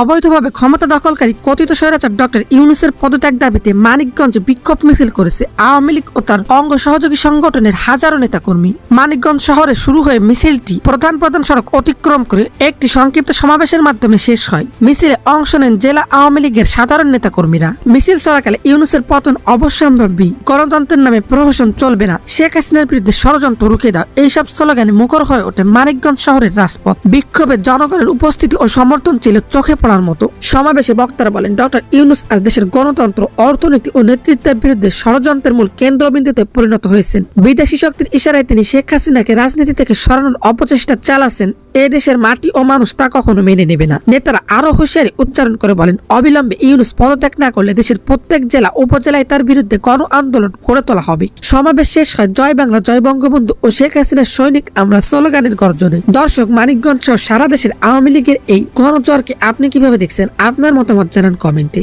অবৈধভাবে ক্ষমতা দখলকারী কথিত স্বৈরাচার ডক্টর ইউনূসের পদত্যাগ দাবিতে মানিকগঞ্জে বিক্ষোভ মিছিল করেছে আওয়ামী লীগ ও তার অঙ্গ সহযোগী সংগঠনের হাজারো নেতাকর্মী। মানিকগঞ্জ শহরে শুরু হয়ে মিছিলটি প্রধান সড়ক অতিক্রম করে একটি সংক্ষিপ্ত সমাবেশের মাধ্যমে শেষ হয়। মিছিলে অংশ নেন জেলা আওয়ামী লীগের সাধারণ নেতাকর্মীরা। মিছিল চলাকালে ইউনূসের পতন অবশ্যম্ভাবী, গণতন্ত্রের নামে প্রহসন চলবে না, শেখ হাসিনার বিরুদ্ধে ষড়যন্ত্র রুখে দাও, এইসব স্লোগানে মুখর হয়ে ওঠে মানিকগঞ্জ শহরের রাজপথ। বিক্ষোভে জনগণের উপস্থিতি ও সমর্থন ছিল চোখে পড়ার মতো। সমাবেশে বক্তারা বলেন, ডক্টর ইউনূস আজ দেশের গণতন্ত্র, অর্থনীতি ও নেতৃত্বের বিরুদ্ধে ষড়যন্ত্রের মূল কেন্দ্রবিন্দুতে পরিণত হয়েছেন। বিদেশি শক্তির ইশারায় তিনি শেখ হাসিনাকে রাজনীতি থেকে সরানোর অপচেষ্টা চালাচ্ছেন। এ দেশের মাটি ও মানুষ তা কখনো মেনে নেবে না। নেতারা আরো হুঁশিয়ারি উচ্চারণ করে বলেন, অবিলম্বে ইউনূস পদত্যাগ না করলে দেশের প্রত্যেক জেলা উপজেলায় তার বিরুদ্ধে গণ আন্দোলন গড়ে তোলা হবে। সমাবেশ শেষ হয় জয় বাংলা, জয় বঙ্গবন্ধু ও শেখ হাসিনার সৈনিক আমরা স্লোগানের গর্জনে। দর্শক, মানিকগঞ্জ সহ সারা দেশের আওয়ামী লীগের এই গণজোয়ারকে আপনি কিভাবে দেখছেন? আপনার মতামত জানান কমেন্টে।